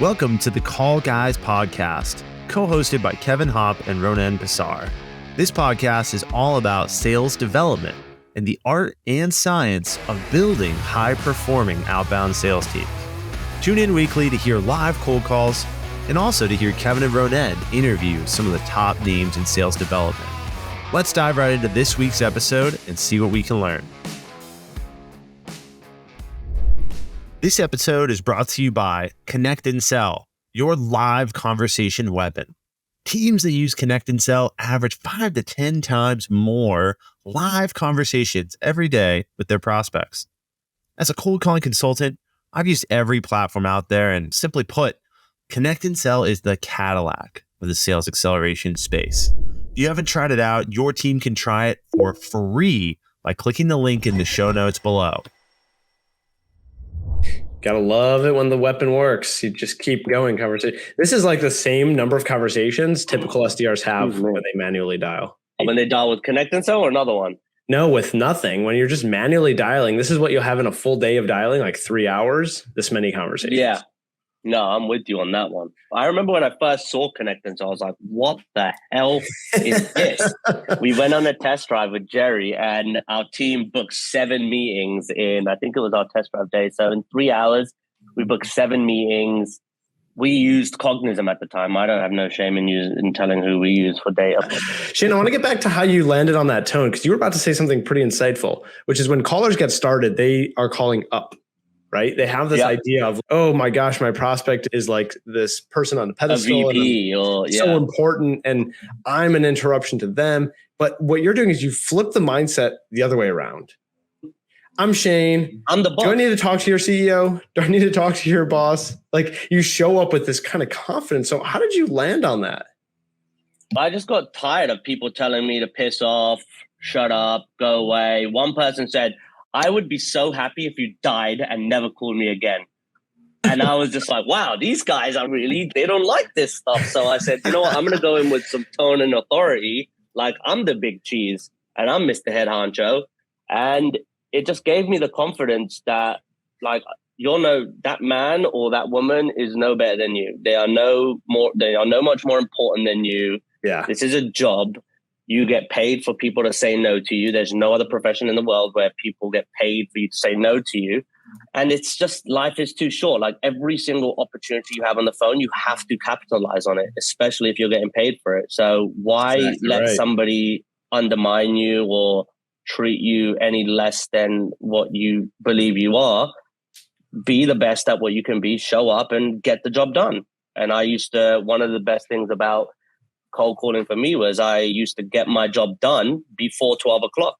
Welcome to the Call Guys podcast, co-hosted by Kevin, Hopp, and Ronen. This podcast is all about sales development and the art and science of building high-performing outbound sales teams. Tune in weekly to hear live cold calls and also to hear Kevin and Ronen interview some of the top names in sales development. Let's dive right into this week's episode and see what we can learn. This episode is brought to you by Connect and Sell, your live conversation weapon. Teams that use Connect and Sell average 5 to 10 times more live conversations every day with their prospects. As a cold calling consultant, I've used every platform out there, and simply put, Connect and Sell is the Cadillac of the sales acceleration space. If you haven't tried it out, your team can try it for free by clicking the link in the show notes below. Gotta love it when the weapon works. You just keep going conversation. This is like the same number of conversations typical SDRs have when they manually dial. When they dial with Connect and Sell or another one? No, with nothing. When you're just manually dialing, this is what you'll have in a full day of dialing, like 3 hours, this many conversations. Yeah. No, I'm with you on that one. I remember when I first saw Connect and Sell, I was like, what the hell is this? We went on a test drive with Jerry and our team booked 7 meetings in, I think it was our test drive day. So in 3 hours, we booked 7 meetings. We used Cognism at the time. I don't have no shame in telling who we use for data. Shane, I want to get back to how you landed on that tone, because you were about to say something pretty insightful, which is when callers get started, they are calling up. Right? They have this idea of, oh my gosh, my prospect is like this person on the pedestal. A VP so important, and I'm an interruption to them. But what you're doing is you flip the mindset the other way around. I'm Shane. I'm the boss. Do I need to talk to your CEO? Do I need to talk to your boss? Like, you show up with this kind of confidence. So how did you land on that? I just got tired of people telling me to piss off, shut up, go away. One person said, I would be so happy if you died and never called me again. And I was just like, wow, these guys are they don't like this stuff. So I said, you know what? I'm going to go in with some tone and authority. Like, I'm the big cheese and I'm Mr. Head Honcho. And it just gave me the confidence that, like, that man or that woman is no better than you. They are no much more important than you. Yeah. This is a job. You get paid for people to say no to you. There's no other profession in the world where people get paid for you to say no to you. And it's just, life is too short. Like, every single opportunity you have on the phone, you have to capitalize on it, especially if you're getting paid for it. So why let somebody undermine you or treat you any less than what you believe you are? Be the best at what you can be, show up and get the job done. And one of the best things about cold calling for me was I used to get my job done before 12 o'clock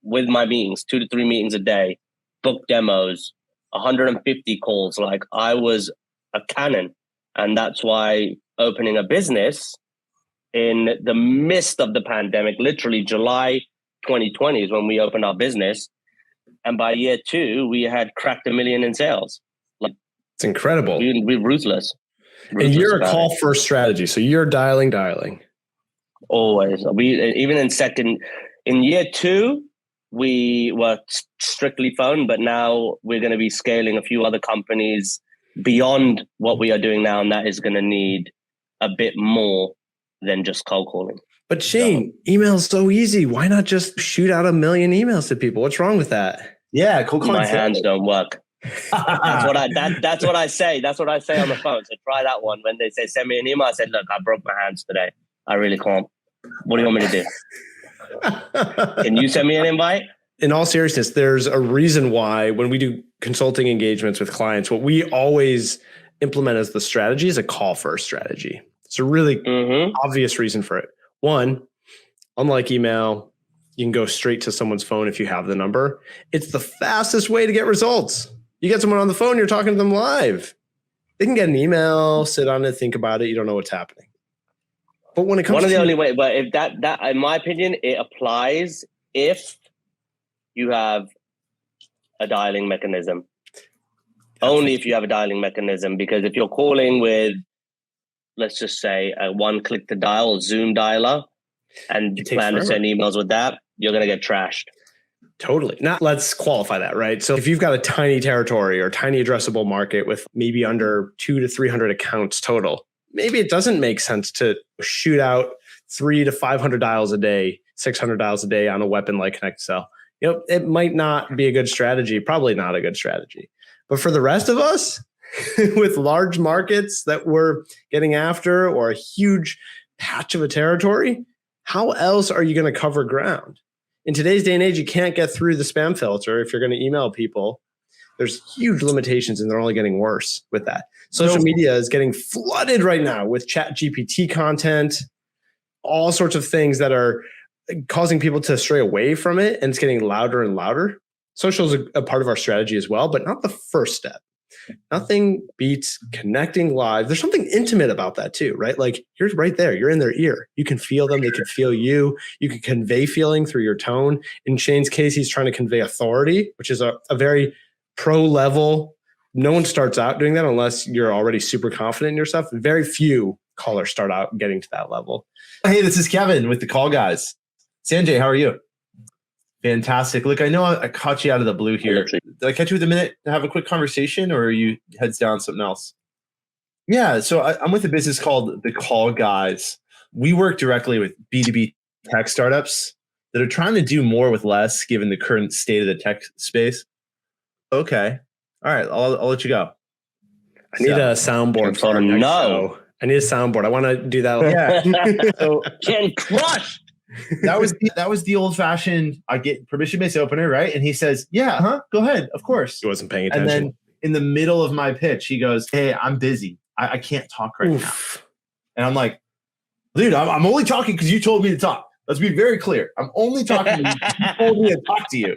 with my meetings, 2 to 3 meetings a day, book demos, 150 calls. Like, I was a cannon. And that's why opening a business in the midst of the pandemic, literally July 2020 is when we opened our business. And by year 2, we had cracked $1 million in sales. Like, it's incredible. We're ruthless. And you're a call first strategy. So you're dialing. Always. In year 2, we were strictly phone, but now we're going to be scaling a few other companies beyond what we are doing now. And that is going to need a bit more than just cold calling. But Shane, email is so easy. Why not just shoot out 1 million emails to people? What's wrong with that? Yeah. Cold calling. My hands don't work. That's what I say. That's what I say on the phone. So try that one. When they say send me an email, I said, look, I broke my hands today. I really can't. What do you want me to do? Can you send me an invite? In all seriousness, there's a reason why when we do consulting engagements with clients, what we always implement as the strategy is a call first strategy. It's a really obvious reason for it. One, unlike email, you can go straight to someone's phone if you have the number. It's the fastest way to get results. You get someone on the phone, you're talking to them live. They can get an email, sit on it, think about it. You don't know what's happening. But when it comes the only way, but if that in my opinion, it applies if you have a dialing mechanism. Only if you have a dialing mechanism, because if you're calling with, let's just say, a one click to dial, Zoom dialer, and you plan to send emails with that, you're going to get trashed. Totally. Now, let's qualify that, right? So if you've got a tiny territory or tiny addressable market with maybe under 200 to 300 accounts total, maybe it doesn't make sense to shoot out 300 to 500 dials a day, 600 dials a day on a weapon like ConnectCell. It might not be a good strategy, probably not a good strategy. But for the rest of us, with large markets that we're getting after or a huge patch of a territory, how else are you going to cover ground? In today's day and age, you can't get through the spam filter if you're going to email people. There's huge limitations and they're only getting worse with that. Social media is getting flooded right now with chat GPT content, all sorts of things that are causing people to stray away from it, and it's getting louder and louder. Social is a part of our strategy as well, but not the first step. Nothing beats connecting live. There's something intimate about that too, right? Like you're right there. You're in their ear. You can feel them. They can feel you. You can convey feeling through your tone. In Shane's case, he's trying to convey authority, which is a very pro level. No one starts out doing that unless you're already super confident in yourself. Very few callers start out getting to that level. Hey, this is Kevin with the Call Guys. Sanjay, how are you? Fantastic. Look, I know I caught you out of the blue here. Did I catch you with a minute to have a quick conversation, or are you heads down something else? Yeah, so I'm with a business called The Call Guys. We work directly with B2B tech startups that are trying to do more with less given the current state of the tech space. Okay. All right, I'll let you go. I need a soundboard for our next show. I need a soundboard. I want to do that. Yeah. So, Getting crushed. That was the old fashioned. I get permission-based opener, right? And he says, "Yeah, go ahead, of course." He wasn't paying attention. And then in the middle of my pitch, he goes, "Hey, I'm busy. I can't talk right now." And I'm like, "Dude, I'm only talking because you told me to talk. Let's be very clear. I'm only talking because you told me to talk to you."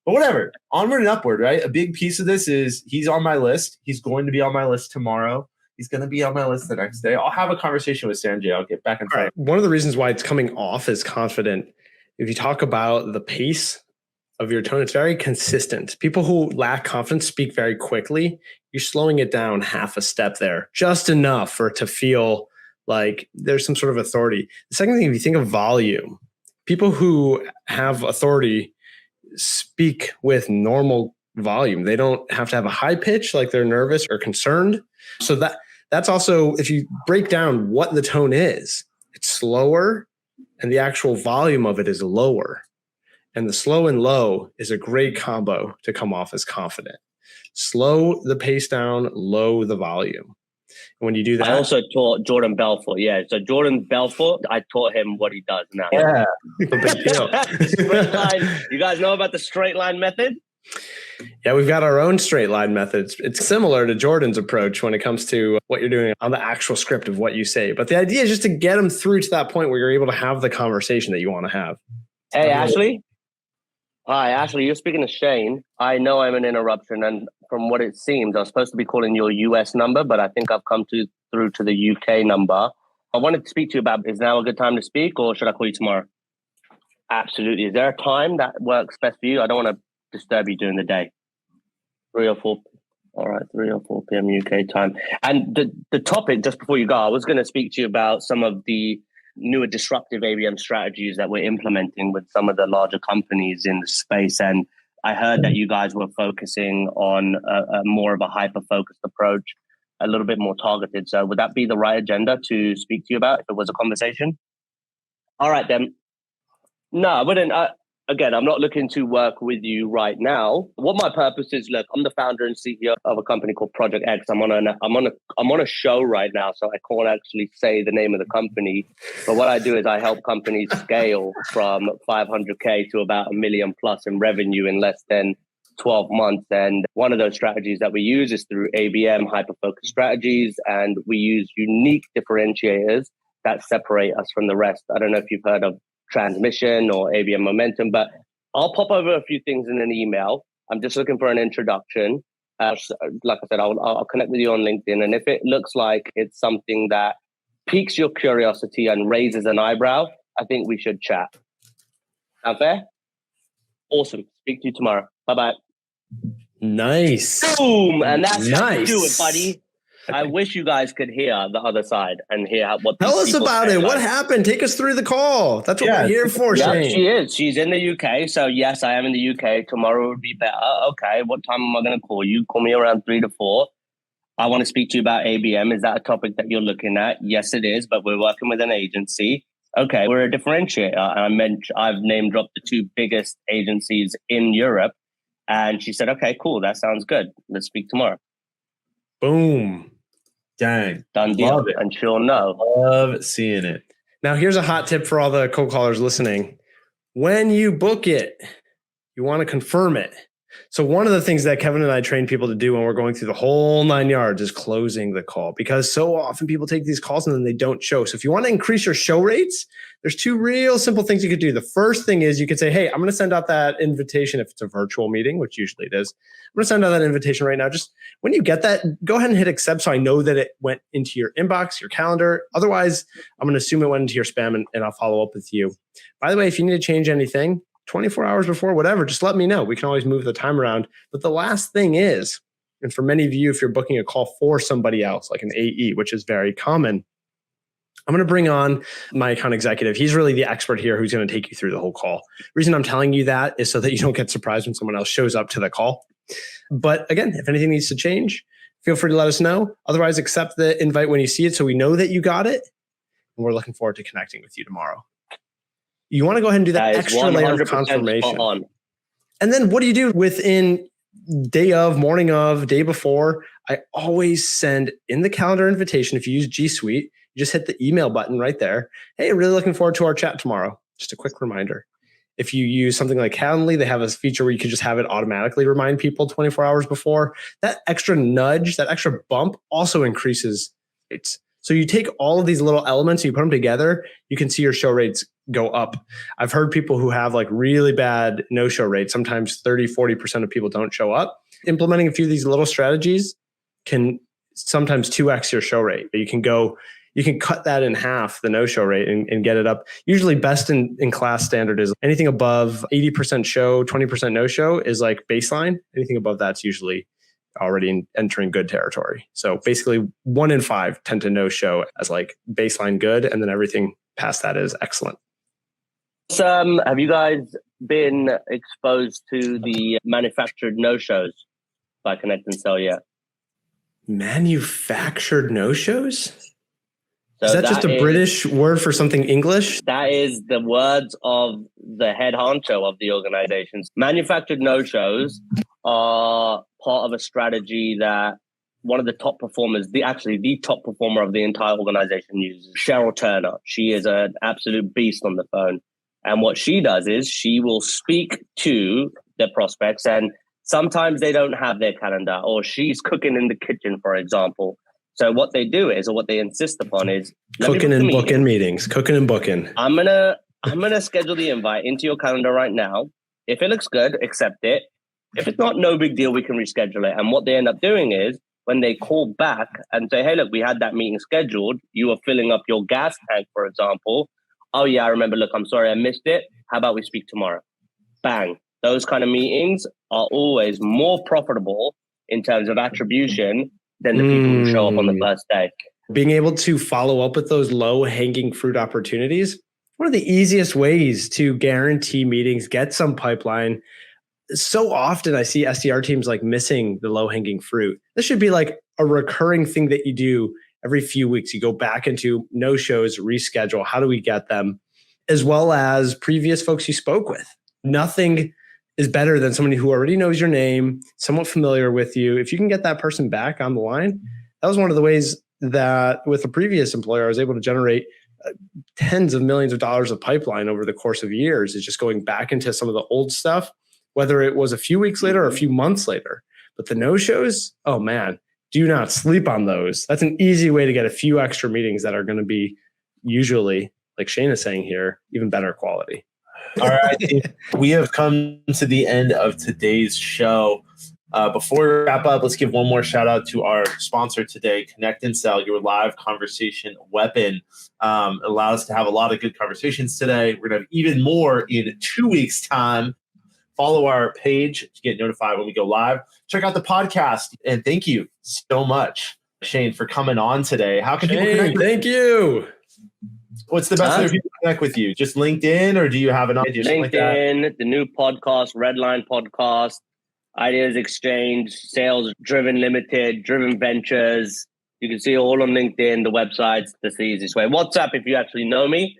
But whatever. Onward and upward, right? A big piece of this is he's on my list. He's going to be on my list tomorrow. He's going to be on my list the next day. I'll have a conversation with Sanjay. I'll get back in front. One of the reasons why it's coming off as confident, if you talk about the pace of your tone, it's very consistent. People who lack confidence speak very quickly. You're slowing it down half a step there, just enough for it to feel like there's some sort of authority. The second thing, if you think of volume, people who have authority speak with normal volume. They don't have to have a high pitch like they're nervous or concerned. So that's also, if you break down what the tone is, it's slower and the actual volume of it is lower. And the slow and low is a great combo to come off as confident. Slow the pace down, low the volume. And when you do that, I also taught Jordan Belfort. Yeah, so Jordan Belfort, I taught him what he does now. Yeah, a big deal. Straight line. You guys know about the straight line method? Yeah, we've got our own straight line methods. It's similar to Jordan's approach when it comes to what you're doing on the actual script of what you say. But the idea is just to get them through to that point where you're able to have the conversation that you want to have. Hey, Ashley. Hi, Ashley. You're speaking to Shane. I know I'm an interruption, and from what it seems, I was supposed to be calling your US number, but I think I've come through to the UK number. I wanted to speak to you about, is now a good time to speak, or should I call you tomorrow? Absolutely. Is there a time that works best for you? I don't want to disturb you during the day. 3 or 4. All right, 3 or 4 p.m. UK time. And the topic, just before you go, I was going to speak to you about some of the newer disruptive ABM strategies that we're implementing with some of the larger companies in the space. And I heard that you guys were focusing on a more of a hyper-focused approach, a little bit more targeted. So would that be the right agenda to speak to you about if it was a conversation? All right, then. No, I wouldn't. Again, I'm not looking to work with you right now. What my purpose is, look, I'm the founder and CEO of a company called Project X. I'm on a show right now, so I can't actually say the name of the company. But what I do is I help companies scale from 500K to about $1 million plus in revenue in less than 12 months. And one of those strategies that we use is through ABM, hyper-focused strategies. And we use unique differentiators that separate us from the rest. I don't know if you've heard of transmission or ABM momentum, but I'll pop over a few things in an email. I'm just looking for an introduction. Like I said, I'll connect with you on LinkedIn. And if it looks like it's something that piques your curiosity and raises an eyebrow, I think we should chat. Sound fair? Awesome. Speak to you tomorrow. Bye-bye. Nice. Boom. And that's how you do it, buddy. I wish you guys could hear the other side and hear what. Tell us about it. What happened? Take us through the call. That's what we're here for, Shane. She is. She's in the UK. So yes, I am in the UK. Tomorrow would be better. Okay, what time am I going to call you? Call me around 3 to 4. I want to speak to you about ABM. Is that a topic that you're looking at? Yes, it is. But we're working with an agency. Okay, we're a differentiator. I've name dropped the 2 biggest agencies in Europe. And she said, okay, cool. That sounds good. Let's speak tomorrow. Boom. Dang. Done deal. Love it. And she'll know. Love seeing it. Now, here's a hot tip for all the cold callers listening. When you book it, you want to confirm it. So one of the things that Kevin and I train people to do when we're going through the whole 9 yards is closing the call, because so often people take these calls and then they don't show. So if you want to increase your show rates, there's 2 real simple things you could do. The first thing is you could say, hey, I'm going to send out that invitation if it's a virtual meeting, which usually it is. I'm going to send out that invitation right now. Just when you get that, go ahead and hit accept so I know that it went into your inbox, your calendar. Otherwise, I'm going to assume it went into your spam and I'll follow up with you. By the way, if you need to change anything, 24 hours before, whatever, just let me know. We can always move the time around. But the last thing is, and for many of you, if you're booking a call for somebody else, like an AE, which is very common, I'm going to bring on my account executive. He's really the expert here who's going to take you through the whole call. The reason I'm telling you that is so that you don't get surprised when someone else shows up to the call. But again, if anything needs to change, feel free to let us know. Otherwise, accept the invite when you see it so we know that you got it. And we're looking forward to connecting with you tomorrow. You want to go ahead and do that extra layer of confirmation. And then what do you do within day of, morning of, day before? I always send in the calendar invitation. If you use G Suite, you just hit the email button right there. Hey, really looking forward to our chat tomorrow. Just a quick reminder. If you use something like Calendly, they have a feature where you can just have it automatically remind people 24 hours before. That extra nudge, that extra bump also increases rates. So you take all of these little elements, you put them together, you can see your show rates go up. I've heard people who have like really bad no-show rates. Sometimes 30, 40% of people don't show up. Implementing a few of these little strategies can sometimes 2x your show rate. But you can cut that in half, the no-show rate, and get it up. Usually best in class standard is anything above 80% show, 20% no-show is like baseline. Anything above that's usually already entering good territory. So basically 1 in 5 tend to no-show as like baseline good. And then everything past that is excellent. Have you guys been exposed to the manufactured no-shows by Connect and Sell yet? Manufactured no-shows? So is that just a British word for something English? That is the words of the head honcho of the organizations. Manufactured no-shows are part of a strategy that one of the top performers, the top performer of the entire organization uses, Cheryl Turner. She is an absolute beast on the phone. And what she does is she will speak to the prospects, and sometimes they don't have their calendar, or she's cooking in the kitchen, for example. So what they do is, or what they insist upon is cooking and booking meetings. Cooking and booking. I'm gonna schedule the invite into your calendar right now. If it looks good, accept it. If it's not, no big deal. We can reschedule it. And what they end up doing is when they call back and say, "Hey, look, we had that meeting scheduled. You were filling up your gas tank, for example. Oh yeah, I remember. Look, I'm sorry I missed it. How about we speak tomorrow?" Bang. Those kind of meetings are always more profitable in terms of attribution than the people who show up on the first day. Being able to follow up with those low-hanging fruit opportunities, one of the easiest ways to guarantee meetings, get some pipeline. So often I see SDR teams like missing the low-hanging fruit. This should be like a recurring thing that you do every few weeks. You go back into no-shows, reschedule. How do we get them? As well as previous folks you spoke with. Nothing is better than somebody who already knows your name, somewhat familiar with you. If you can get that person back on the line, that was one of the ways that with a previous employer, I was able to generate tens of millions of dollars of pipeline over the course of years, is just going back into some of the old stuff, whether it was a few weeks later or a few months later. But the no-shows, oh man, do not sleep on those. That's an easy way to get a few extra meetings that are going to be usually, like Shane is saying here, even better quality. All right. We have come to the end of today's show. Before we wrap up, let's give one more shout out to our sponsor today, Connect and Sell, your live conversation weapon. Allow us to have a lot of good conversations today. We're going to have even more in 2 weeks' time. Follow our page to get notified when we go live. Check out the podcast. And thank you so much. Shane, for coming on today. How can people Shane, connect with thank you. What's the best way for people to connect with you? Just LinkedIn, or do you have an idea? LinkedIn, Like the new podcast, Redline Podcast, Ideas Exchange, Sales Driven Limited, Driven Ventures. You can see all on LinkedIn, the websites. That's the easiest way. WhatsApp if you actually know me,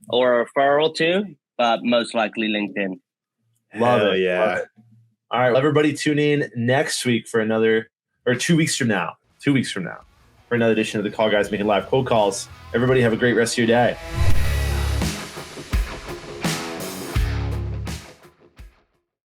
or a referral too, but most likely LinkedIn. Love it. Yeah. Love it. All right, everybody tune in next week for another, or 2 weeks from now, for another edition of the Call Guys Making Live Cold Calls. Everybody have a great rest of your day.